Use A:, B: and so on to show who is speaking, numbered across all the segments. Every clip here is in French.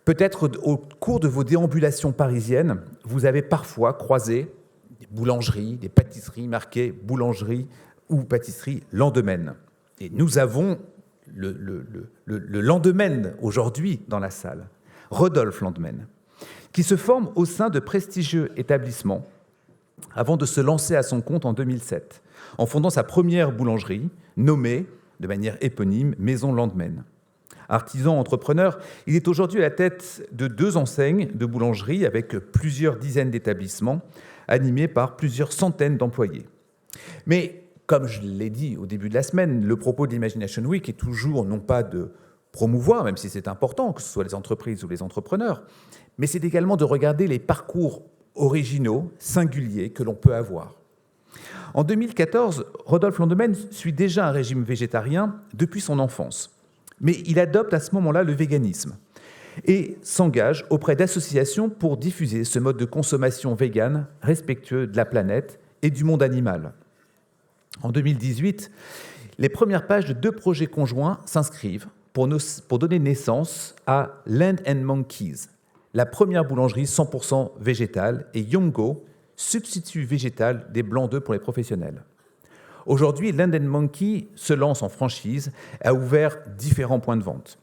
A: Peut-être au cours de vos déambulations parisiennes, vous avez parfois croisé des boulangeries, des pâtisseries marquées boulangerie ou pâtisserie Landemaine. Et nous avons le Landemaine aujourd'hui dans la salle, Rodolphe Landemaine, qui se forme au sein de prestigieux établissements avant de se lancer à son compte en 2007, en fondant sa première boulangerie, nommée de manière éponyme Maison Landemaine. Artisan entrepreneur, il est aujourd'hui à la tête de 2 enseignes de boulangerie avec plusieurs dizaines d'établissements, animés par plusieurs centaines d'employés. Mais comme je l'ai dit au début de la semaine, le propos de l'Imagination Week est toujours non pas de promouvoir, même si c'est important, que ce soit les entreprises ou les entrepreneurs, mais c'est également de regarder les parcours originaux, singuliers que l'on peut avoir. En 2014, Rodolphe Landemaine suit déjà un régime végétarien depuis son enfance. Mais il adopte à ce moment-là le véganisme et s'engage auprès d'associations pour diffuser ce mode de consommation végane respectueux de la planète et du monde animal. En 2018, les premières pages de 2 projets conjoints s'inscrivent pour donner naissance à Land & Monkeys, la première boulangerie 100% végétale, et Yongo, substitut végétal des blancs d'œufs pour les professionnels. Aujourd'hui, Land & Monkey se lance en franchise et a ouvert différents points de vente.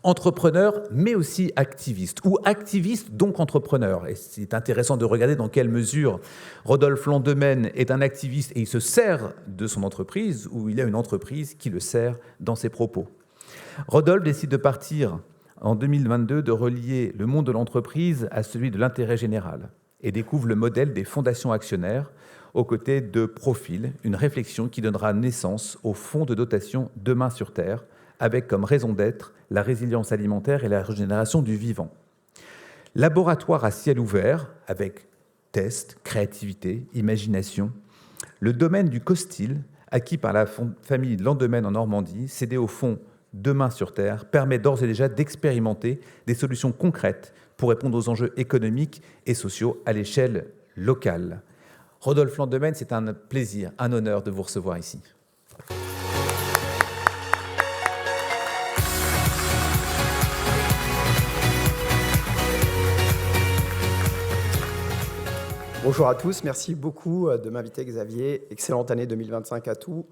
A: Entrepreneur, mais aussi activiste, ou activiste donc entrepreneur. Et c'est intéressant de regarder dans quelle mesure Rodolphe Landemaine est un activiste et il se sert de son entreprise, ou il a une entreprise qui le sert dans ses propos. Rodolphe décide de partir en 2022, de relier le monde de l'entreprise à celui de l'intérêt général et découvre le modèle des fondations actionnaires aux côtés de Profil, une réflexion qui donnera naissance au fonds de dotation Demain sur Terre, avec comme raison d'être la résilience alimentaire et la régénération du vivant. Laboratoire à ciel ouvert, avec tests, créativité, imagination, le domaine du Costil, acquis par la famille Landemaine en Normandie, cédé au fonds Demain sur Terre, permet d'ores et déjà d'expérimenter des solutions concrètes pour répondre aux enjeux économiques et sociaux à l'échelle locale. Rodolphe Landemaine, c'est un plaisir, un honneur de vous recevoir ici.
B: Bonjour à tous, merci beaucoup de m'inviter Xavier. Excellente année 2025 à tout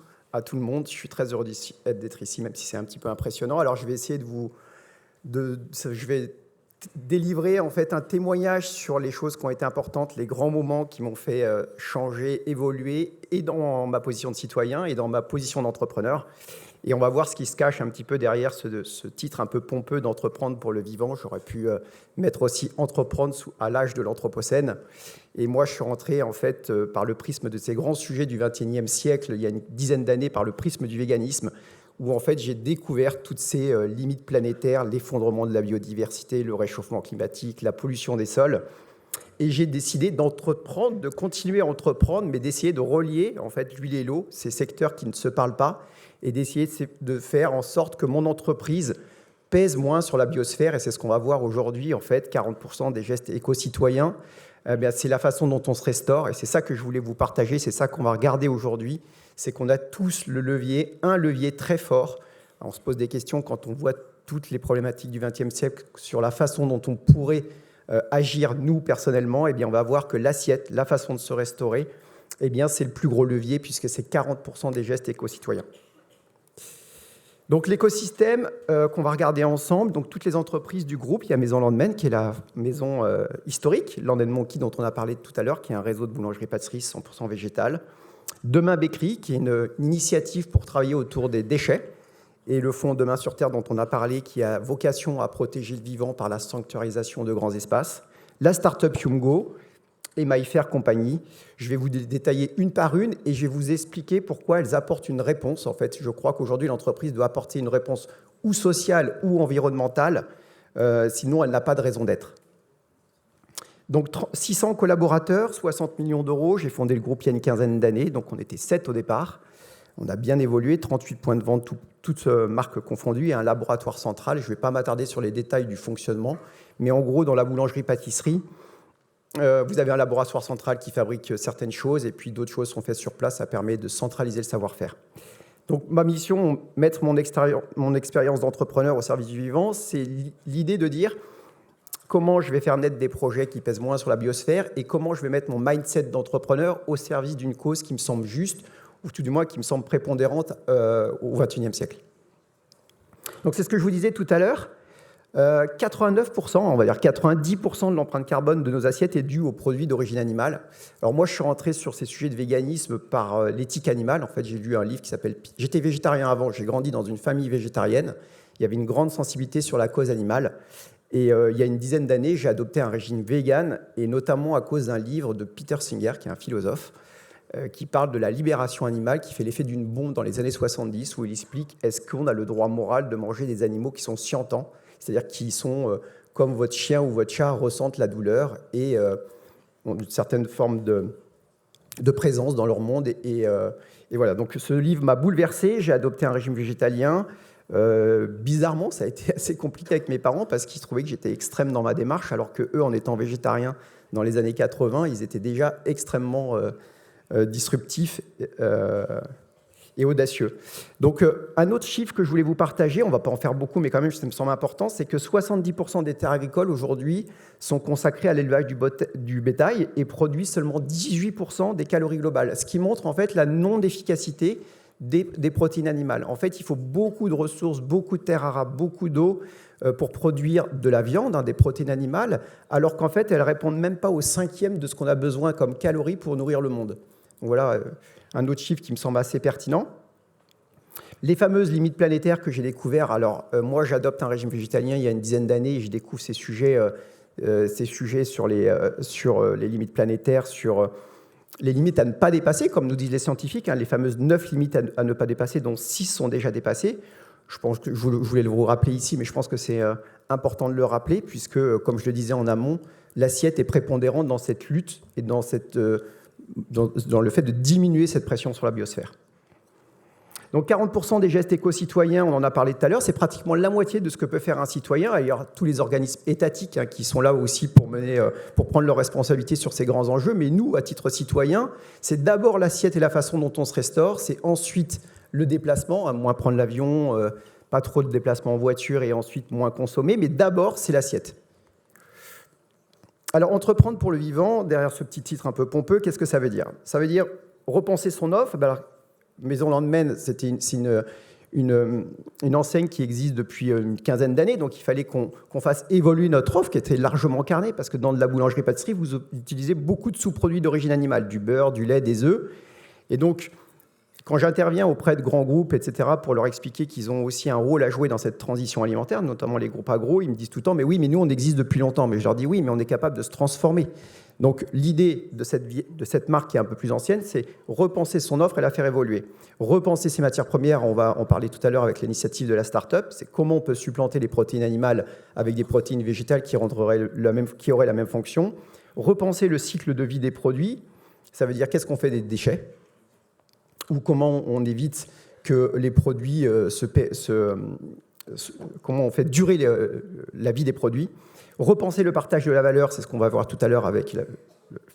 B: le monde. Je suis très heureux d'être ici, même si c'est un petit peu impressionnant. Alors je vais essayer je vais délivrer en fait un témoignage sur les choses qui ont été importantes, les grands moments qui m'ont fait changer, évoluer, et dans ma position de citoyen et dans ma position d'entrepreneur. Et on va voir ce qui se cache un petit peu derrière ce titre un peu pompeux d'entreprendre pour le vivant. J'aurais pu mettre aussi entreprendre à l'âge de l'Anthropocène. Et moi, je suis rentré en fait par le prisme de ces grands sujets du XXIe siècle, il y a une dizaine d'années, par le prisme du véganisme, où en fait j'ai découvert toutes ces limites planétaires, l'effondrement de la biodiversité, le réchauffement climatique, la pollution des sols. Et j'ai décidé d'entreprendre, de continuer à entreprendre, mais d'essayer de relier en fait l'huile et l'eau, ces secteurs qui ne se parlent pas, et d'essayer de faire en sorte que mon entreprise pèse moins sur la biosphère. Et c'est ce qu'on va voir aujourd'hui, en fait, 40% des gestes éco-citoyens. C'est la façon dont on se restaure, et c'est ça que je voulais vous partager, c'est ça qu'on va regarder aujourd'hui, c'est qu'on a tous le levier, un levier très fort. Alors, on se pose des questions quand on voit toutes les problématiques du XXe siècle sur la façon dont on pourrait agir, nous, personnellement. Eh bien, on va voir que l'assiette, la façon de se restaurer, eh bien, c'est le plus gros levier, puisque c'est 40% des gestes éco-citoyens. Donc l'écosystème qu'on va regarder ensemble, donc toutes les entreprises du groupe, il y a Maison Landemaine qui est la maison historique, Land & Monkey dont on a parlé tout à l'heure, qui est un réseau de boulangerie-pâtisserie 100% végétale, Demain Bakery qui est une initiative pour travailler autour des déchets, et le fonds Demain sur Terre dont on a parlé qui a vocation à protéger le vivant par la sanctuarisation de grands espaces, la start-up Yongo et MyFair Compagnie. Je vais vous détailler une par une et je vais vous expliquer pourquoi elles apportent une réponse. En fait, je crois qu'aujourd'hui, l'entreprise doit apporter une réponse ou sociale ou environnementale, sinon elle n'a pas de raison d'être. Donc 600 collaborateurs, 60 millions d'euros. J'ai fondé le groupe il y a une quinzaine d'années, donc on était 7 au départ. On a bien évolué, 38 points de vente, toutes marques confondues, et un laboratoire central. Je ne vais pas m'attarder sur les détails du fonctionnement, mais en gros, dans la boulangerie-pâtisserie, vous avez un laboratoire central qui fabrique certaines choses et puis d'autres choses sont faites sur place. Ça permet de centraliser le savoir-faire. Donc ma mission, mettre mon expérience d'entrepreneur au service du vivant, c'est l'idée de dire comment je vais faire naître des projets qui pèsent moins sur la biosphère et comment je vais mettre mon mindset d'entrepreneur au service d'une cause qui me semble juste, ou tout du moins qui me semble prépondérante au XXIe siècle. Donc c'est ce que je vous disais tout à l'heure. 89%, on va dire 90% de l'empreinte carbone de nos assiettes est due aux produits d'origine animale. Alors moi, je suis rentré sur ces sujets de véganisme par l'éthique animale. En fait, j'ai lu un livre qui s'appelle... J'étais végétarien avant, j'ai grandi dans une famille végétarienne. Il y avait une grande sensibilité sur la cause animale. Et il y a une dizaine d'années, j'ai adopté un régime vegan, et notamment à cause d'un livre de Peter Singer, qui est un philosophe, qui parle de la libération animale, qui fait l'effet d'une bombe dans les années 70, où il explique est-ce qu'on a le droit moral de manger des animaux qui sont scientants, c'est-à-dire qui sont comme votre chien ou votre chat ressentent la douleur et ont une certaine forme de présence dans leur monde. Et voilà, donc ce livre m'a bouleversé, j'ai adopté un régime végétalien. Bizarrement, ça a été assez compliqué avec mes parents parce qu'ils trouvaient que j'étais extrême dans ma démarche, alors que eux, en étant végétariens dans les années 80, ils étaient déjà extrêmement disruptifs et audacieux. Donc, un autre chiffre que je voulais vous partager, on ne va pas en faire beaucoup, mais quand même, ça me semble important, c'est que 70% des terres agricoles aujourd'hui sont consacrées à l'élevage du bétail et produisent seulement 18% des calories globales, ce qui montre en fait la non-efficacité des protéines animales. En fait, il faut beaucoup de ressources, beaucoup de terres arables, beaucoup d'eau pour produire de la viande, des protéines animales, alors qu'en fait, elles ne répondent même pas au 1/5 de ce qu'on a besoin comme calories pour nourrir le monde. Donc voilà un autre chiffre qui me semble assez pertinent. Les fameuses limites planétaires que j'ai découvertes. Alors, moi, j'adopte un régime végétalien il y a une dizaine d'années et je découvre ces sujets sur les limites planétaires, sur les limites à ne pas dépasser, comme nous disent les scientifiques, les fameuses 9 limites à ne pas dépasser, dont 6 sont déjà dépassées. Je pense que je voulais vous rappeler ici, mais je pense que c'est important de le rappeler, puisque, comme je le disais en amont, l'assiette est prépondérante dans cette lutte et dans le fait de diminuer cette pression sur la biosphère. Donc 40% des gestes éco-citoyens, on en a parlé tout à l'heure, c'est pratiquement la moitié de ce que peut faire un citoyen. D'ailleurs, tous les organismes étatiques qui sont là aussi pour prendre leurs responsabilités sur ces grands enjeux. Mais nous, à titre citoyen, c'est d'abord l'assiette et la façon dont on se restaure. C'est ensuite le déplacement, à moins prendre l'avion, pas trop de déplacement en voiture et ensuite moins consommer. Mais d'abord, c'est l'assiette. Alors, entreprendre pour le vivant, derrière ce petit titre un peu pompeux, qu'est-ce que ça veut dire? Ça veut dire repenser son offre. Maison Landmen, c'est une enseigne qui existe depuis une quinzaine d'années, donc il fallait qu'on fasse évoluer notre offre qui était largement carnée, parce que dans de la boulangerie-pâtisserie, vous utilisez beaucoup de sous-produits d'origine animale, du beurre, du lait, des œufs. Et donc, quand j'interviens auprès de grands groupes, etc., pour leur expliquer qu'ils ont aussi un rôle à jouer dans cette transition alimentaire, notamment les groupes agro, ils me disent tout le temps « mais oui, mais nous, on existe depuis longtemps ». Mais je leur dis « oui, mais on est capable de se transformer ». Donc l'idée de cette marque qui est un peu plus ancienne, c'est repenser son offre et la faire évoluer. Repenser ses matières premières, on va en parler tout à l'heure avec l'initiative de la start-up, c'est comment on peut supplanter les protéines animales avec des protéines végétales qui auraient la même fonction. Repenser le cycle de vie des produits, ça veut dire qu'est-ce qu'on fait des déchets, ou comment on évite que les produits comment on fait durer la vie des produits. Repenser le partage de la valeur, c'est ce qu'on va voir tout à l'heure avec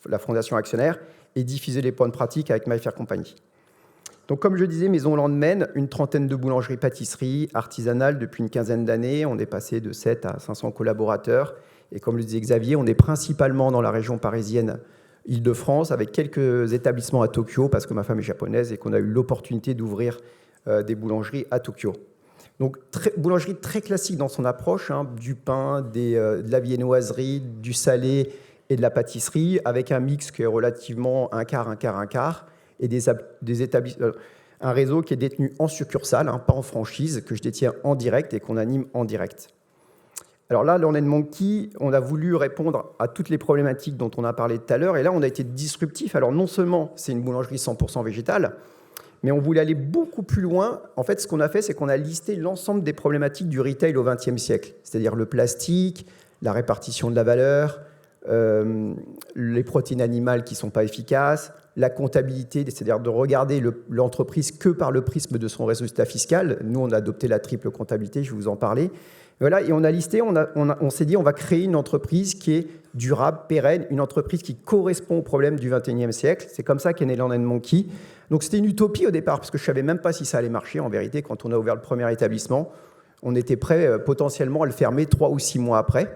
B: la Fondation Actionnaire, et diffuser les bonnes pratiques avec My Fair Company. Donc, comme je disais, Maison Landmen, une trentaine de boulangeries-pâtisseries artisanales depuis une quinzaine d'années. On est passé de 7 à 500 collaborateurs. Et comme le disait Xavier, on est principalement dans la région parisienne, Île-de-France, avec quelques établissements à Tokyo, parce que ma femme est japonaise et qu'on a eu l'opportunité d'ouvrir des boulangeries à Tokyo. Donc, boulangerie très classique dans son approche, du pain, de la viennoiserie, du salé et de la pâtisserie, avec un mix qui est relativement un quart, et un réseau qui est détenu en succursale, pas en franchise, que je détiens en direct et qu'on anime en direct. Alors là, Land & Monkey, on a voulu répondre à toutes les problématiques dont on a parlé tout à l'heure, et là, on a été disruptif. Alors non seulement c'est une boulangerie 100% végétale, mais on voulait aller beaucoup plus loin. En fait, ce qu'on a fait, c'est qu'on a listé l'ensemble des problématiques du retail au XXe siècle, c'est-à-dire le plastique, la répartition de la valeur, les protéines animales qui ne sont pas efficaces, la comptabilité, c'est-à-dire de regarder l'entreprise que par le prisme de son résultat fiscal. Nous, on a adopté la triple comptabilité, je vais vous en parler. Voilà, et on a listé, on s'est dit, on va créer une entreprise qui est durable, pérenne, une entreprise qui correspond aux problèmes du XXIe siècle. C'est comme ça qu'est né Land & Monkey. Donc c'était une utopie au départ, parce que je ne savais même pas si ça allait marcher. En vérité, quand on a ouvert le premier établissement, on était prêt potentiellement à le fermer 3 ou 6 mois après.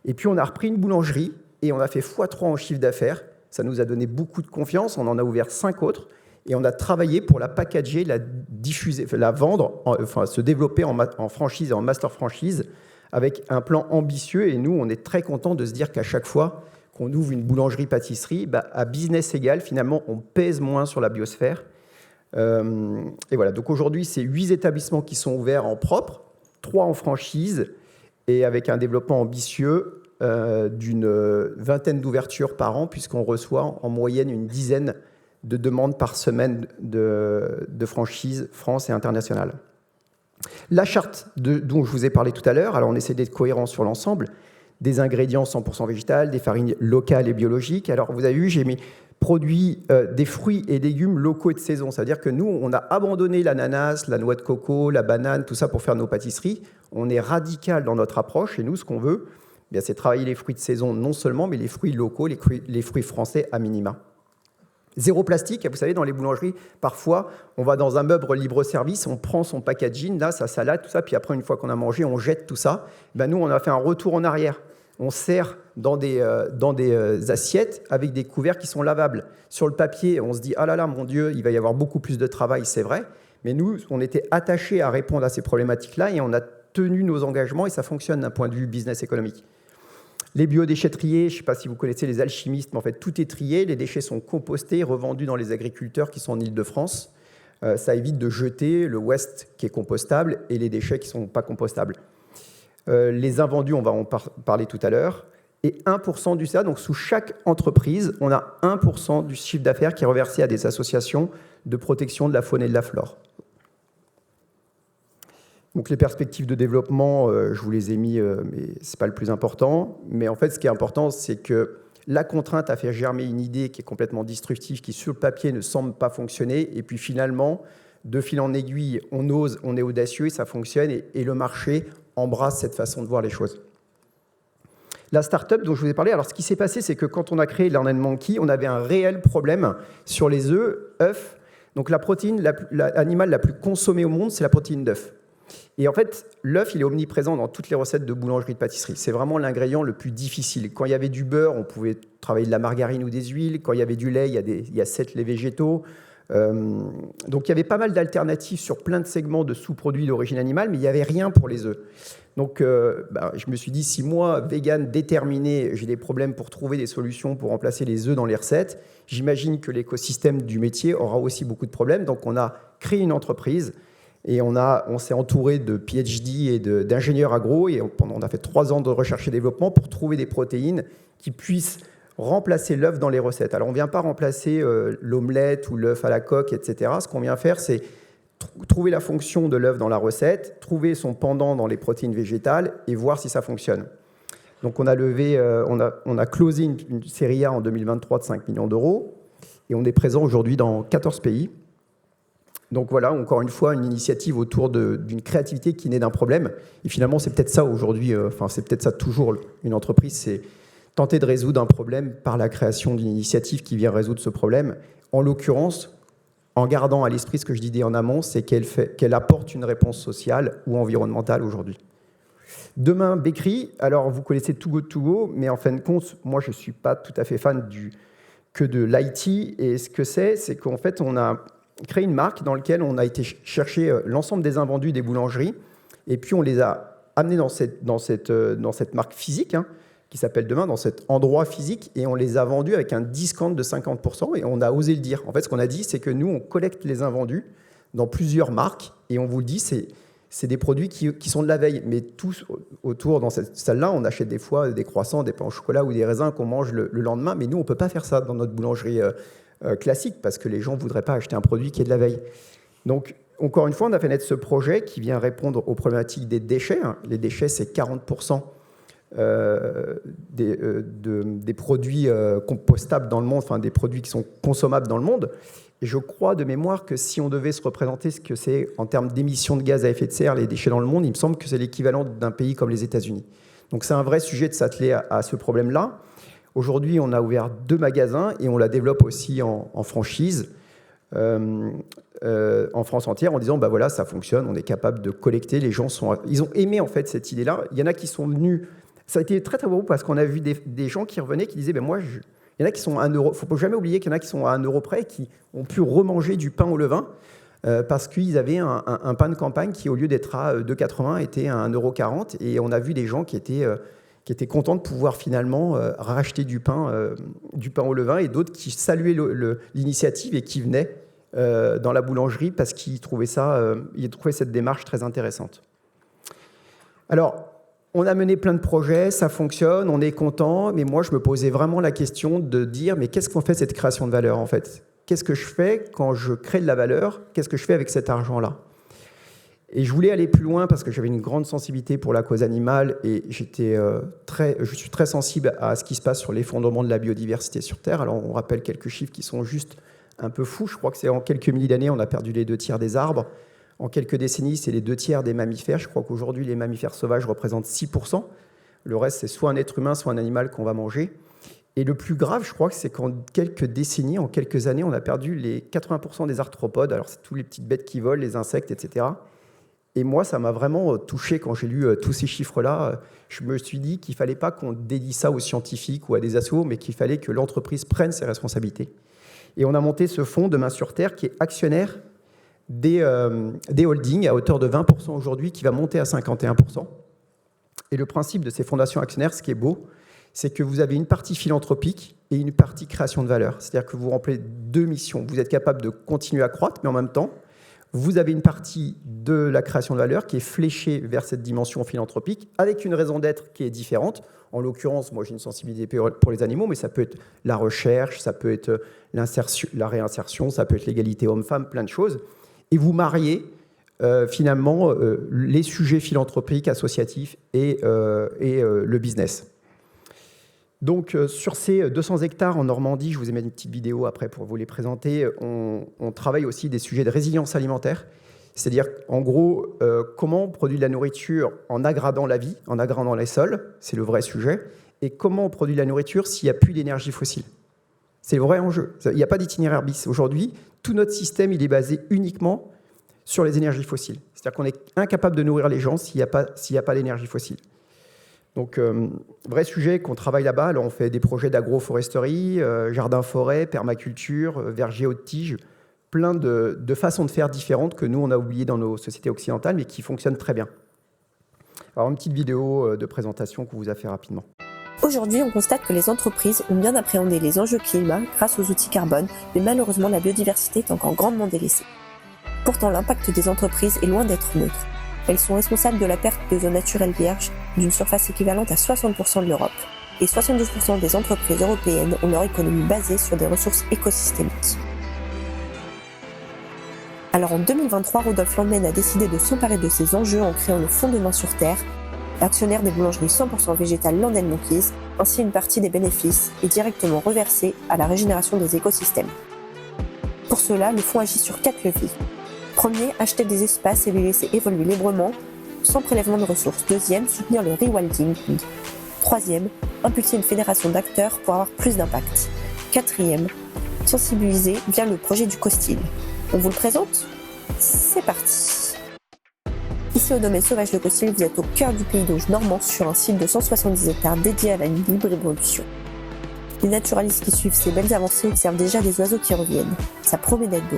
B: Et puis, on a repris une boulangerie et on a fait x3 en chiffre d'affaires. Ça nous a donné beaucoup de confiance. On en a ouvert 5 autres. Et on a travaillé pour la packager, la diffuser, la vendre, enfin se développer en franchise et en master franchise avec un plan ambitieux. Et nous, on est très contents de se dire qu'à chaque fois qu'on ouvre une boulangerie-pâtisserie, à business égal, finalement, on pèse moins sur la biosphère. Et voilà, donc aujourd'hui, c'est 8 établissements qui sont ouverts en propre, 3 en franchise, et avec un développement ambitieux d'une vingtaine d'ouvertures par an, puisqu'on reçoit en moyenne une dizaine de demandes par semaine de franchise France et internationale. La charte dont je vous ai parlé tout à l'heure, alors on essaie d'être cohérent sur l'ensemble, des ingrédients 100% végétales, des farines locales et biologiques. Alors vous avez vu, j'ai mis produits des fruits et légumes locaux et de saison. C'est-à-dire que nous, on a abandonné l'ananas, la noix de coco, la banane, tout ça pour faire nos pâtisseries. On est radical dans notre approche et nous, ce qu'on veut, c'est travailler les fruits de saison non seulement, mais les fruits locaux, les fruits français à minima. Zéro plastique, vous savez, dans les boulangeries, parfois, on va dans un meuble libre-service, on prend son packaging, là, sa salade, tout ça, puis après, une fois qu'on a mangé, on jette tout ça. Nous, on a fait un retour en arrière. On sert dans des assiettes avec des couverts qui sont lavables. Sur le papier, on se dit « Ah là là, mon Dieu, il va y avoir beaucoup plus de travail », c'est vrai. Mais nous, on était attachés à répondre à ces problématiques-là et on a tenu nos engagements et ça fonctionne d'un point de vue business économique. Les biodéchetteries, je ne sais pas si vous connaissez les alchimistes, mais en fait, tout est trié. Les déchets sont compostés, revendus dans les agriculteurs qui sont en Île-de-France. Ça évite de jeter le waste qui est compostable et les déchets qui ne sont pas compostables. Les invendus, on va en parler tout à l'heure. Et 1% du CA, donc sous chaque entreprise, on a 1% du chiffre d'affaires qui est reversé à des associations de protection de la faune et de la flore. Donc les perspectives de développement, je vous les ai mis, mais ce n'est pas le plus important. Mais en fait, ce qui est important, c'est que la contrainte a fait germer une idée qui est complètement destructive, qui sur le papier ne semble pas fonctionner. Et puis finalement, de fil en aiguille, on ose, on est audacieux et ça fonctionne. Et le marché embrasse cette façon de voir les choses. La start-up dont je vous ai parlé, alors ce qui s'est passé, c'est que quand on a créé Learn & Monkey, on avait un réel problème sur les œufs. Donc la protéine animale la plus consommée au monde, c'est la protéine d'œuf. Et en fait, l'œuf, il est omniprésent dans toutes les recettes de boulangerie, de pâtisserie. C'est vraiment l'ingrédient le plus difficile. Quand il y avait du beurre, on pouvait travailler de la margarine ou des huiles. Quand il y avait du lait, il y a 7 laits végétaux. Donc il y avait pas mal d'alternatives sur plein de segments de sous-produits d'origine animale, mais il n'y avait rien pour les œufs. Donc je me suis dit, si moi, vegan déterminé, j'ai des problèmes pour trouver des solutions pour remplacer les œufs dans les recettes, j'imagine que l'écosystème du métier aura aussi beaucoup de problèmes. Donc on a créé une entreprise et on s'est entouré de PhD et d'ingénieurs agro et on a fait 3 ans de recherche et développement pour trouver des protéines qui puissent remplacer l'œuf dans les recettes. Alors on ne vient pas remplacer l'omelette ou l'œuf à la coque, etc. Ce qu'on vient faire, c'est trouver la fonction de l'œuf dans la recette, trouver son pendant dans les protéines végétales et voir si ça fonctionne. Donc on a closé une série A en 2023 de 5 millions d'euros et on est présent aujourd'hui dans 14 pays. Donc voilà, encore une fois, une initiative autour d'une créativité qui naît d'un problème. Et finalement, c'est peut-être ça aujourd'hui, c'est peut-être ça toujours une entreprise, c'est tenter de résoudre un problème par la création d'une initiative qui vient résoudre ce problème. En l'occurrence, en gardant à l'esprit ce que je disais en amont, c'est qu'elle apporte une réponse sociale ou environnementale aujourd'hui. Demain, Bakery, alors vous connaissez Too Good To Go, mais en fin de compte, moi je ne suis pas tout à fait fan que de l'IT. Et ce que c'est qu'en fait, on a créé une marque dans laquelle on a été chercher l'ensemble des invendus des boulangeries, et puis on les a amenés dans cette marque physique, qui s'appelle Demain, dans cet endroit physique, et on les a vendus avec un discount de 50%, et on a osé le dire. En fait, ce qu'on a dit, c'est que nous, on collecte les invendus dans plusieurs marques, et on vous le dit, c'est des produits qui sont de la veille, mais tous autour, dans cette salle-là, on achète des fois des croissants, des pains au chocolat ou des raisins qu'on mange le lendemain, mais nous, on ne peut pas faire ça dans notre boulangerie classique, parce que les gens ne voudraient pas acheter un produit qui est de la veille. Donc, encore une fois, on a fait naître ce projet qui vient répondre aux problématiques des déchets. Les déchets, c'est 40% des produits compostables dans le monde, enfin des produits qui sont consommables dans le monde. Et je crois de mémoire que si on devait se représenter ce que c'est en termes d'émissions de gaz à effet de serre, les déchets dans le monde, il me semble que c'est l'équivalent d'un pays comme les États-Unis. Donc c'est un vrai sujet de s'atteler à ce problème-là. Aujourd'hui, on a ouvert 2 magasins et on la développe aussi en franchise en France entière en disant voilà, ça fonctionne, on est capable de collecter, les gens ils ont aimé en fait cette idée-là. Il y en a qui sont venus Ça a été très très beau parce qu'on a vu des gens qui revenaient, qui disaient moi, il y en a qui sont à 1 euro. Il ne faut jamais oublier qu'il y en a qui sont à 1 euro près, qui ont pu remanger du pain au levain parce qu'ils avaient un pain de campagne qui, au lieu d'être à 2,80, était à 1,40 €. Et on a vu des gens qui étaient contents de pouvoir finalement racheter du pain au levain, et d'autres qui saluaient l'initiative et qui venaient dans la boulangerie parce qu'ils trouvaient cette démarche très intéressante. Alors, on a mené plein de projets, ça fonctionne, on est content, mais moi, je me posais vraiment la question de dire, mais qu'est-ce qu'on fait cette création de valeur, en fait ? Qu'est-ce que je fais quand je crée de la valeur ? Qu'est-ce que je fais avec cet argent-là ? Et je voulais aller plus loin parce que j'avais une grande sensibilité pour la cause animale et je suis très sensible à ce qui se passe sur l'effondrement de la biodiversité sur Terre. Alors, on rappelle quelques chiffres qui sont juste un peu fous. Je crois que c'est en quelques milliers d'années, on a perdu les 2/3 des arbres. En quelques décennies, c'est les 2/3 des mammifères. Je crois qu'aujourd'hui, les mammifères sauvages représentent 6%. Le reste, c'est soit un être humain, soit un animal qu'on va manger. Et le plus grave, je crois que c'est qu'en quelques décennies, en quelques années, on a perdu les 80% des arthropodes. Alors, c'est toutes les petites bêtes qui volent, les insectes, etc. Et moi, ça m'a vraiment touché quand j'ai lu tous ces chiffres-là. Je me suis dit qu'il ne fallait pas qu'on dédie ça aux scientifiques ou à des assos, mais qu'il fallait que l'entreprise prenne ses responsabilités. Et on a monté ce fonds Demain sur Terre qui est actionnaire des holdings à hauteur de 20% aujourd'hui, qui va monter à 51%. Et le principe de ces fondations actionnaires, ce qui est beau, c'est que vous avez une partie philanthropique et une partie création de valeur. C'est-à-dire que vous remplissez 2 missions. Vous êtes capable de continuer à croître, mais en même temps, vous avez une partie de la création de valeur qui est fléchée vers cette dimension philanthropique, avec une raison d'être qui est différente. En l'occurrence, moi j'ai une sensibilité pour les animaux, mais ça peut être la recherche, ça peut être la réinsertion, ça peut être l'égalité homme-femme, plein de choses. Et vous mariez finalement les sujets philanthropiques, associatifs et le business. Donc sur ces 200 hectares en Normandie, je vous ai mis une petite vidéo après pour vous les présenter, on travaille aussi des sujets de résilience alimentaire, c'est-à-dire en gros comment on produit de la nourriture en aggradant la vie, en aggradant les sols, c'est le vrai sujet, et comment on produit de la nourriture s'il n'y a plus d'énergie fossile. C'est le vrai enjeu. Il n'y a pas d'itinéraire bis. Aujourd'hui, tout notre système il est basé uniquement sur les énergies fossiles. C'est-à-dire qu'on est incapable de nourrir les gens s'il n'y a pas d'énergie fossile. Donc, vrai sujet qu'on travaille là-bas. Alors, on fait des projets d'agroforesterie, jardin-forêt, permaculture, verger haute tige, plein de façons de faire différentes que nous, on a oubliées dans nos sociétés occidentales, mais qui fonctionnent très bien. Alors, une petite vidéo de présentation qu'on vous a fait rapidement.
C: Aujourd'hui, on constate que les entreprises ont bien appréhendé les enjeux climat grâce aux outils carbone, mais malheureusement, la biodiversité est encore grandement délaissée. Pourtant, l'impact des entreprises est loin d'être neutre. Elles sont responsables de la perte de zones naturelles vierges d'une surface équivalente à 60% de l'Europe. Et 72% des entreprises européennes ont leur économie basée sur des ressources écosystémiques. Alors en 2023, Rudolf Landmann a décidé de s'emparer de ces enjeux en créant le fonds Demain sur Terre, actionnaire des boulangeries 100% végétales Land & Monkeys. Ainsi, une partie des bénéfices est directement reversée à la régénération des écosystèmes. Pour cela, le fonds agit sur 4 leviers. Premier, acheter des espaces et les laisser évoluer librement, sans prélèvement de ressources. Deuxième, soutenir le rewilding. Troisième, impulser une fédération d'acteurs pour avoir plus d'impact. Quatrième, sensibiliser via le projet du COSTIL. On vous le présente ? C'est parti. Ici au domaine sauvage de Costil, vous êtes au cœur du pays d'Auge normand sur un site de 170 hectares dédié à la libre évolution. Les naturalistes qui suivent ces belles avancées observent déjà des oiseaux qui reviennent. Ça promet d'être beau.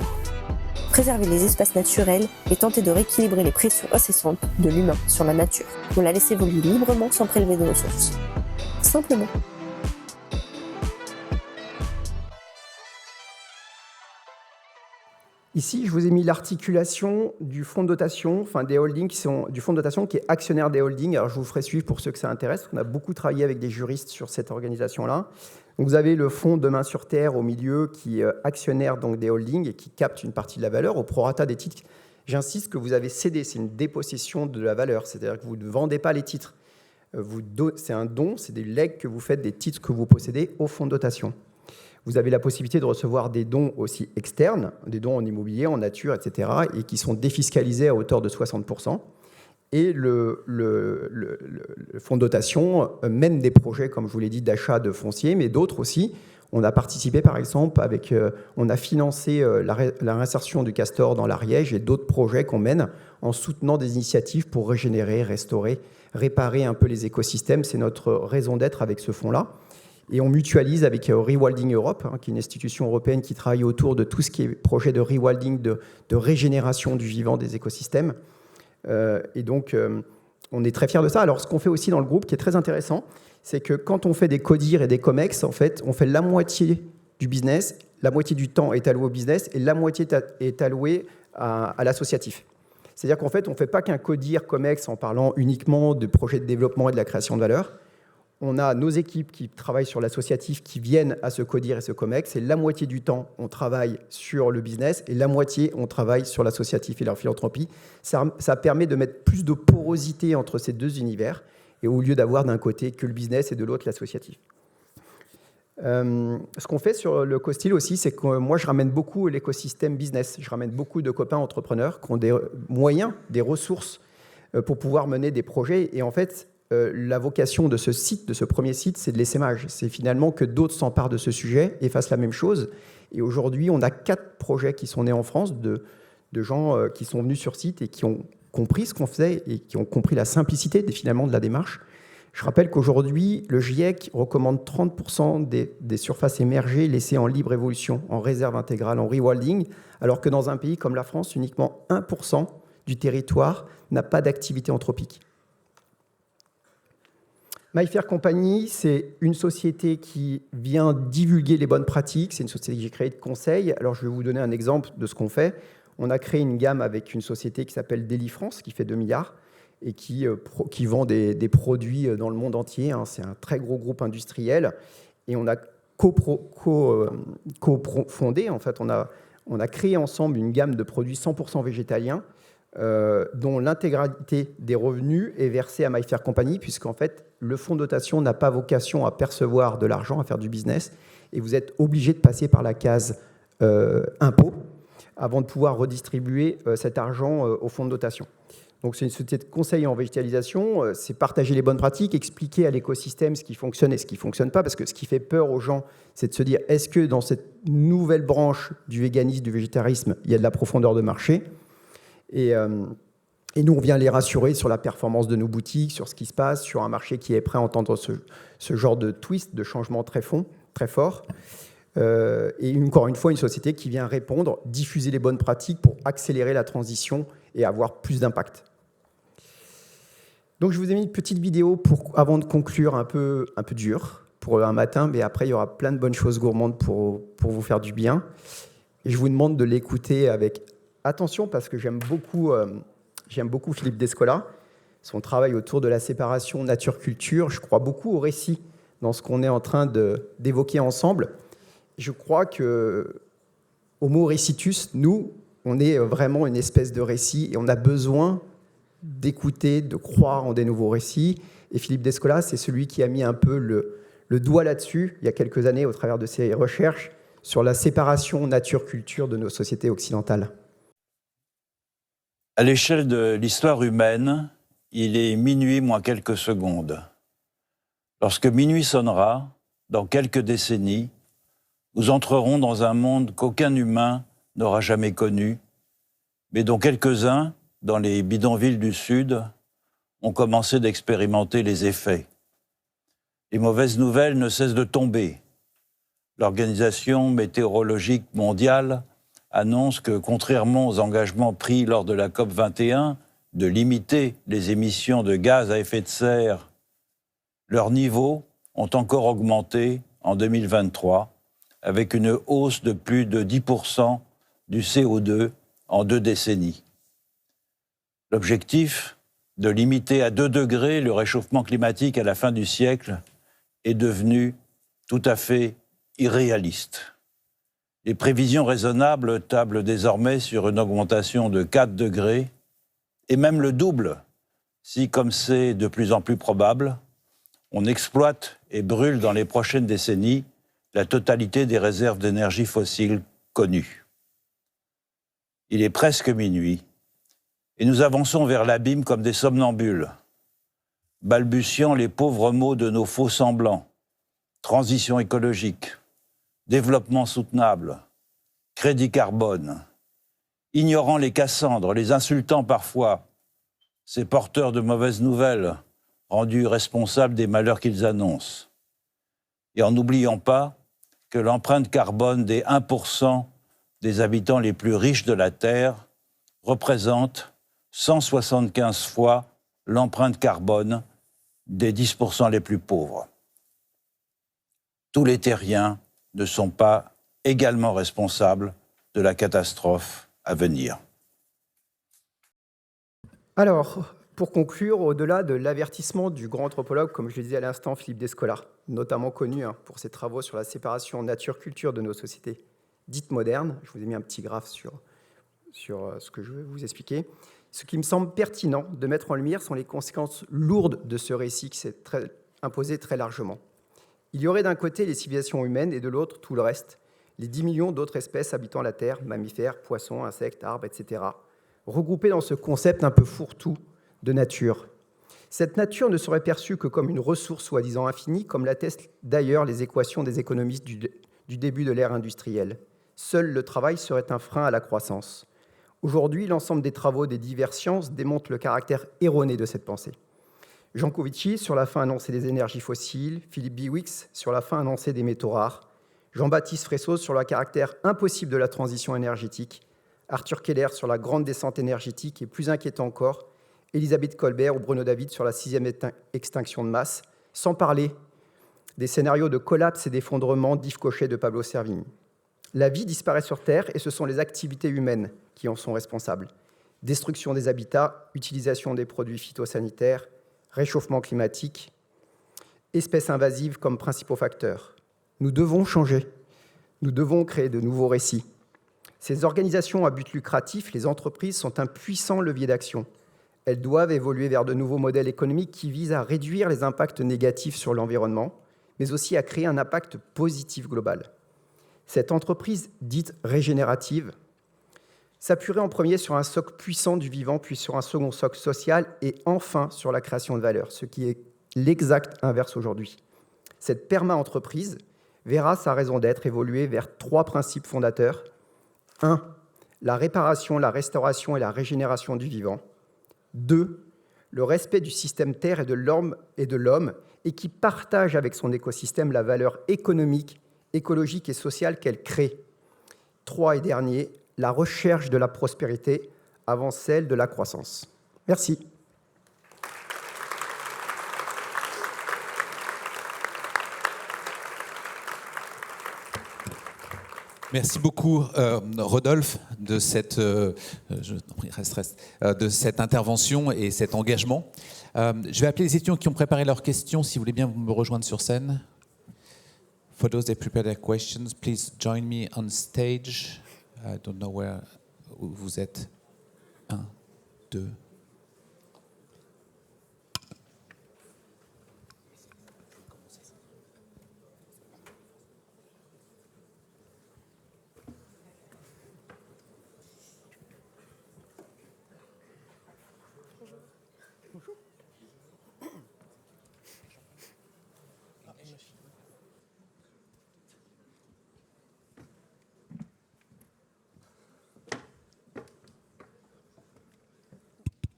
C: Préserver les espaces naturels et tenter de rééquilibrer les pressions incessantes de l'humain sur la nature. On la laisse évoluer librement sans prélever de ressources. Simplement.
B: Ici, je vous ai mis l'articulation du fonds de dotation, enfin des holdings du fonds de dotation qui est actionnaire des holdings. Alors, je vous ferai suivre pour ceux que ça intéresse. On a beaucoup travaillé avec des juristes sur cette organisation-là. Donc, vous avez le fonds Demain sur Terre au milieu qui est actionnaire donc, des holdings et qui capte une partie de la valeur au prorata des titres. J'insiste que vous avez cédé, c'est une dépossession de la valeur. C'est-à-dire que vous ne vendez pas les titres. C'est un don, c'est des legs que vous faites des titres que vous possédez au fonds de dotation. Vous avez la possibilité de recevoir des dons aussi externes, des dons en immobilier, en nature, etc., et qui sont défiscalisés à hauteur de 60%. Et le fonds de dotation mène des projets, comme je vous l'ai dit, d'achat de foncier, mais d'autres aussi. On a participé, par exemple, on a financé la réinsertion du castor dans l'Ariège et d'autres projets qu'on mène en soutenant des initiatives pour régénérer, restaurer réparer un peu les écosystèmes. C'est notre raison d'être avec ce fonds-là. Et on mutualise avec Rewilding Europe, qui est une institution européenne qui travaille autour de tout ce qui est projet de rewilding, de régénération du vivant des écosystèmes. Et donc, on est très fiers de ça. Alors, ce qu'on fait aussi dans le groupe, qui est très intéressant, c'est que quand on fait des CODIR et des COMEX, en fait, on fait la moitié du business, la moitié du temps est alloué au business et la moitié est allouée à l'associatif. C'est-à-dire qu'en fait, on ne fait pas qu'un CODIR, COMEX en parlant uniquement de projets de développement et de la création de valeur. On a nos équipes qui travaillent sur l'associatif qui viennent à ce CODIR et ce COMEX. Et la moitié du temps, on travaille sur le business et la moitié, on travaille sur l'associatif et la philanthropie. Ça permet de mettre plus de porosité entre ces deux univers et au lieu d'avoir d'un côté que le business et de l'autre l'associatif. Ce qu'on fait sur le COSTIL aussi, c'est que moi, je ramène beaucoup l'écosystème business. Je ramène beaucoup de copains entrepreneurs qui ont des moyens, des ressources pour pouvoir mener des projets. Et en fait, la vocation de ce site, de ce premier site, c'est de l'essaimage. C'est finalement que d'autres s'emparent de ce sujet et fassent la même chose. Et aujourd'hui, on a 4 projets qui sont nés en France de gens qui sont venus sur site et qui ont compris ce qu'on faisait et qui ont compris la simplicité finalement de la démarche. Je rappelle qu'aujourd'hui, le GIEC recommande 30% des surfaces émergées laissées en libre évolution, en réserve intégrale, en rewilding, alors que dans un pays comme la France, uniquement 1% du territoire n'a pas d'activité anthropique. My Fair Company, c'est une société qui vient divulguer les bonnes pratiques. C'est une société que j'ai créée de conseil. Alors, je vais vous donner un exemple de ce qu'on fait. On a créé une gamme avec une société qui s'appelle Deli France, qui fait 2 milliards et qui vend des produits dans le monde entier. C'est un très gros groupe industriel. Et on a cofondé, en fait, on a créé ensemble une gamme de produits 100% végétaliens, dont l'intégralité des revenus est versée à My Fair Company, puisqu'en fait, le fonds de dotation n'a pas vocation à percevoir de l'argent, à faire du business, et vous êtes obligé de passer par la case impôt avant de pouvoir redistribuer cet argent au fonds de dotation. Donc, c'est une société de conseil en végétalisation, c'est partager les bonnes pratiques, expliquer à l'écosystème ce qui fonctionne et ce qui ne fonctionne pas, parce que ce qui fait peur aux gens, c'est de se dire, est-ce que dans cette nouvelle branche du véganisme, du végétarisme, il y a de la profondeur de marché ? Et nous, on vient les rassurer sur la performance de nos boutiques, sur ce qui se passe, sur un marché qui est prêt à entendre ce genre de twist, de changement très fort. Et encore une fois, une société qui vient répondre, diffuser les bonnes pratiques pour accélérer la transition et avoir plus d'impact. Donc, je vous ai mis une petite vidéo avant de conclure un peu dur pour un matin, mais après, il y aura plein de bonnes choses gourmandes pour vous faire du bien. Et je vous demande de l'écouter avec attention parce que j'aime beaucoup Philippe Descola, son travail autour de la séparation nature-culture. Je crois beaucoup au récit dans ce qu'on est en train d'évoquer ensemble. Je crois que Homo recitus, nous, on est vraiment une espèce de récit et on a besoin d'écouter, de croire en des nouveaux récits. Et Philippe Descola, c'est celui qui a mis un peu le doigt là-dessus, il y a quelques années, au travers de ses recherches, sur la séparation nature-culture de nos sociétés occidentales.
D: À l'échelle de l'histoire humaine, il est minuit moins quelques secondes. Lorsque minuit sonnera, dans quelques décennies, nous entrerons dans un monde qu'aucun humain n'aura jamais connu, mais dont quelques-uns, dans les bidonvilles du Sud, ont commencé d'expérimenter les effets. Les mauvaises nouvelles ne cessent de tomber. L'Organisation météorologique mondiale annonce que, contrairement aux engagements pris lors de la COP21 de limiter les émissions de gaz à effet de serre, leurs niveaux ont encore augmenté en 2023, avec une hausse de plus de 10% du CO2 en 2 décennies. L'objectif de limiter à 2 degrés le réchauffement climatique à la fin du siècle est devenu tout à fait irréaliste. Les prévisions raisonnables tablent désormais sur une augmentation de 4 degrés, et même le double, si, comme c'est de plus en plus probable, on exploite et brûle dans les prochaines décennies la totalité des réserves d'énergie fossile connues. Il est presque minuit, et nous avançons vers l'abîme comme des somnambules, balbutiant les pauvres mots de nos faux semblants, transition écologique, développement soutenable, crédit carbone, ignorant les Cassandres, les insultant parfois, ces porteurs de mauvaises nouvelles, rendus responsables des malheurs qu'ils annoncent. Et en n'oubliant pas que l'empreinte carbone des 1% des habitants les plus riches de la Terre représente 175 fois l'empreinte carbone des 10% les plus pauvres. Tous les terriens ne sont pas également responsables de la catastrophe à venir.
B: Alors, pour conclure, au-delà de l'avertissement du grand anthropologue, comme je le disais à l'instant, Philippe Descola, notamment connu pour ses travaux sur la séparation nature-culture de nos sociétés dites modernes, je vous ai mis un petit graphe sur ce que je vais vous expliquer. Ce qui me semble pertinent de mettre en lumière sont les conséquences lourdes de ce récit qui s'est imposé très largement. Il y aurait d'un côté les civilisations humaines et de l'autre tout le reste, les 10 millions d'autres espèces habitant la Terre, mammifères, poissons, insectes, arbres, etc., regroupés dans ce concept un peu fourre-tout de nature. Cette nature ne serait perçue que comme une ressource soi-disant infinie, comme l'attestent d'ailleurs les équations des économistes du début de l'ère industrielle. Seul le travail serait un frein à la croissance. Aujourd'hui, l'ensemble des travaux des diverses sciences démontrent le caractère erroné de cette pensée. Jean Covici sur la fin annoncée des énergies fossiles, Philippe Biwix sur la fin annoncée des métaux rares, Jean-Baptiste Fressos sur le caractère impossible de la transition énergétique, Arthur Keller sur la grande descente énergétique et, plus inquiétant encore, Elisabeth Kolbert ou Bruno David sur la 6e extinction de masse, sans parler des scénarios de collapse et d'effondrement d'Yves Cochet de Pablo Servigne. La vie disparaît sur Terre et ce sont les activités humaines qui en sont responsables. Destruction des habitats, utilisation des produits phytosanitaires, réchauffement climatique, espèces invasives comme principaux facteurs. Nous devons changer. Nous devons créer de nouveaux récits. Ces organisations à but lucratif, les entreprises, sont un puissant levier d'action. Elles doivent évoluer vers de nouveaux modèles économiques qui visent à réduire les impacts négatifs sur l'environnement, mais aussi à créer un impact positif global. Cette entreprise dite régénérative s'appuierait en premier sur un socle puissant du vivant, puis sur un second socle social, et enfin sur la création de valeur, ce qui est l'exact inverse aujourd'hui. Cette perma-entreprise verra sa raison d'être évoluer vers 3 principes fondateurs. 1. La réparation, la restauration et la régénération du vivant. 2. Le respect du système Terre et de l'homme, et qui partage avec son écosystème la valeur économique, écologique et sociale qu'elle crée. 3 et dernier, la recherche de la prospérité avant celle de la croissance. Merci.
E: Merci beaucoup, Rodolphe, de cette intervention et cet engagement. Je vais appeler les étudiants qui ont préparé leurs questions. Si vous voulez bien me rejoindre sur scène. For those that prepare their questions, please join me on stage. I don't know where vous êtes. 1, 2.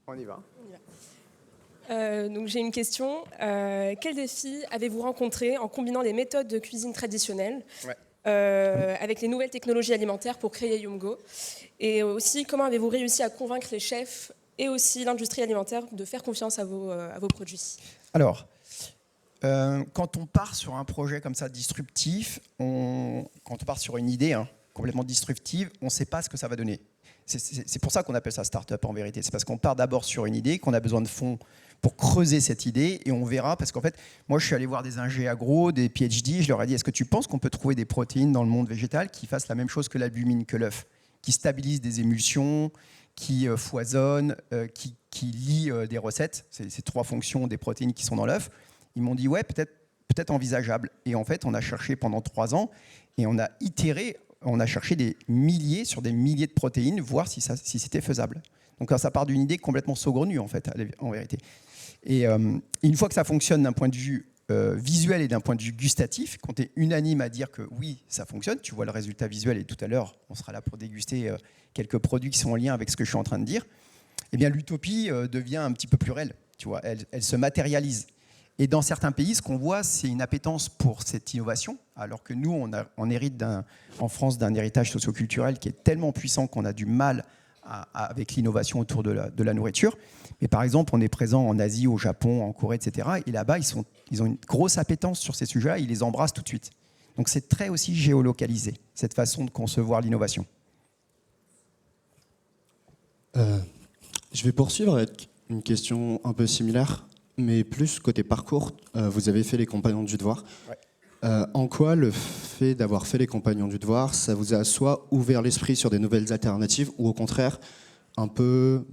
B: On y va.
F: Donc j'ai une question. Quels défis avez-vous rencontrés en combinant les méthodes de cuisine traditionnelles avec les nouvelles technologies alimentaires pour créer Yumgo? Et aussi, comment avez-vous réussi à convaincre les chefs et aussi l'industrie alimentaire de faire confiance à vos produits?
B: Alors, quand on part sur un projet comme ça disruptif, quand on part sur une idée complètement disruptive, on ne sait pas ce que ça va donner. C'est pour ça qu'on appelle ça start-up en vérité. C'est parce qu'on part d'abord sur une idée, qu'on a besoin de fonds pour creuser cette idée, et on verra, parce qu'en fait, moi je suis allé voir des ingés agro, des PhD, je leur ai dit, est-ce que tu penses qu'on peut trouver des protéines dans le monde végétal qui fassent la même chose que l'albumine, que l'œuf, qui stabilisent des émulsions, qui foisonnent, qui lient des recettes, c'est ces 3 fonctions des protéines qui sont dans l'œuf. Ils m'ont dit, ouais, peut-être envisageable. Et en fait, on a cherché pendant 3 ans, et on a itéré. On a cherché sur des milliers de protéines, voir si c'était faisable. Donc ça part d'une idée complètement saugrenue, en fait, en vérité. Et une fois que ça fonctionne d'un point de vue visuel et d'un point de vue gustatif, quand tu es unanime à dire que oui, ça fonctionne, tu vois le résultat visuel, et tout à l'heure, on sera là pour déguster quelques produits qui sont en lien avec ce que je suis en train de dire, eh bien l'utopie devient un petit peu plus réelle. Tu vois, elle se matérialise. Et dans certains pays, ce qu'on voit, c'est une appétence pour cette innovation, alors que nous, on hérite en France d'un héritage socioculturel qui est tellement puissant qu'on a du mal avec l'innovation autour de la nourriture. Mais par exemple, on est présent en Asie, au Japon, en Corée, etc. Et là-bas, ils ont une grosse appétence sur ces sujets-là, ils les embrassent tout de suite. Donc c'est très aussi géolocalisé, cette façon de concevoir l'innovation.
G: Je vais poursuivre avec une question un peu similaire, mais plus côté parcours. Vous avez fait les Compagnons du Devoir.
B: Ouais.
G: En quoi le fait d'avoir fait les Compagnons du Devoir, ça vous a soit ouvert l'esprit sur des nouvelles alternatives, ou au contraire, un peu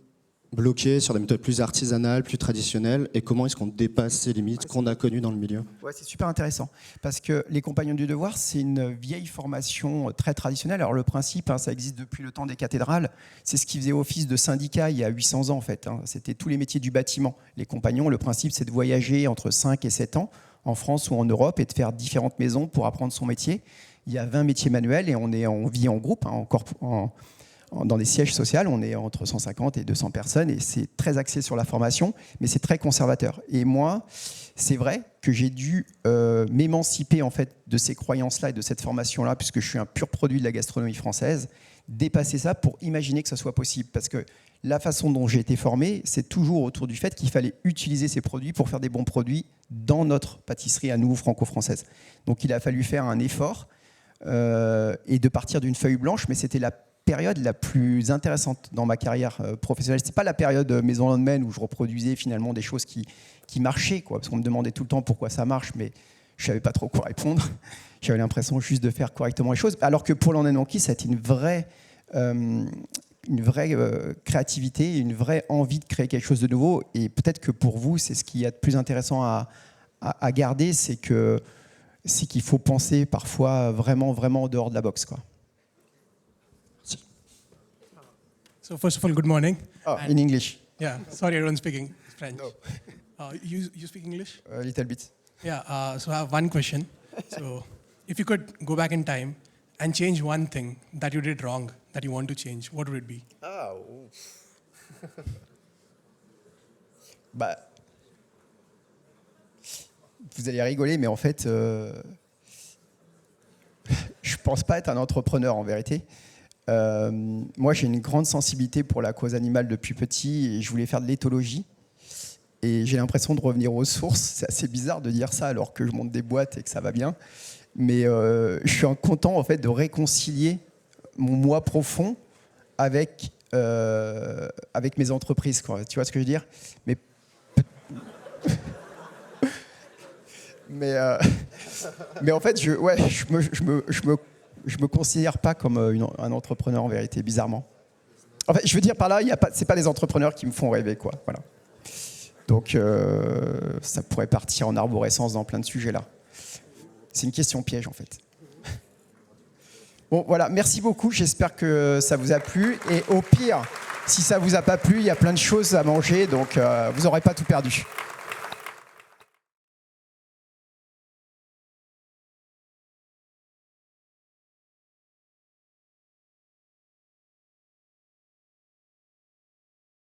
G: bloqué sur des méthodes plus artisanales, plus traditionnelles, et comment est-ce qu'on dépasse ces limites qu'on a connues dans le milieu?
B: Ouais, c'est super intéressant, parce que les Compagnons du Devoir, c'est une vieille formation très traditionnelle. Alors le principe, ça existe depuis le temps des cathédrales, c'est ce qui faisait office de syndicat il y a 800 ans en fait. C'était tous les métiers du bâtiment. Les compagnons, le principe, c'est de voyager entre 5 et 7 ans en France ou en Europe et de faire différentes maisons pour apprendre son métier. Il y a 20 métiers manuels et on vit en groupe, dans des sièges sociaux, on est entre 150 et 200 personnes et c'est très axé sur la formation, mais c'est très conservateur. Et moi, c'est vrai que j'ai dû m'émanciper en fait de ces croyances-là et de cette formation-là, puisque je suis un pur produit de la gastronomie française, dépasser ça pour imaginer que ça soit possible. Parce que la façon dont j'ai été formé, c'est toujours autour du fait qu'il fallait utiliser ces produits pour faire des bons produits dans notre pâtisserie à nous, franco-française. Donc il a fallu faire un effort et de partir d'une feuille blanche, mais c'était la période la plus intéressante dans ma carrière professionnelle. C'est pas la période Maison Landemaine où je reproduisais finalement des choses qui marchaient, quoi, parce qu'on me demandait tout le temps pourquoi ça marche, mais je savais pas trop quoi répondre. J'avais l'impression juste de faire correctement les choses, alors que pour Landemaine Monkey, ça a été une vraie créativité, une vraie envie de créer quelque chose de nouveau. Et peut-être que pour vous, c'est ce qu'il y a de plus intéressant à garder, c'est qu'il faut penser parfois vraiment en dehors de la boxe, quoi.
H: So first of all, good morning.
B: Oh, in English.
H: Yeah, sorry, I don't speak French.
B: No.
H: You speak English?
B: A little bit.
H: Yeah, so I have one question. So if you could go back in time and change one thing that you did wrong, that you want to change, what would it be?
B: Ah, bah, vous allez rigoler, mais en fait, je pense pas être un entrepreneur en vérité. Moi, j'ai une grande sensibilité pour la cause animale depuis petit et je voulais faire de l'éthologie. Et j'ai l'impression de revenir aux sources. C'est assez bizarre de dire ça alors que je monte des boîtes et que ça va bien. Mais je suis content en fait, de réconcilier mon moi profond avec mes entreprises, quoi. Tu vois ce que je veux dire? Mais en fait, je me considère pas comme un entrepreneur en vérité, bizarrement. En fait, je veux dire par là, c'est pas les entrepreneurs qui me font rêver, quoi. Voilà. Donc, ça pourrait partir en arborescence dans plein de sujets là. C'est une question piège en fait. Bon, voilà, merci beaucoup. J'espère que ça vous a plu. Et au pire, si ça vous a pas plu, il y a plein de choses à manger, donc vous n'aurez pas tout perdu.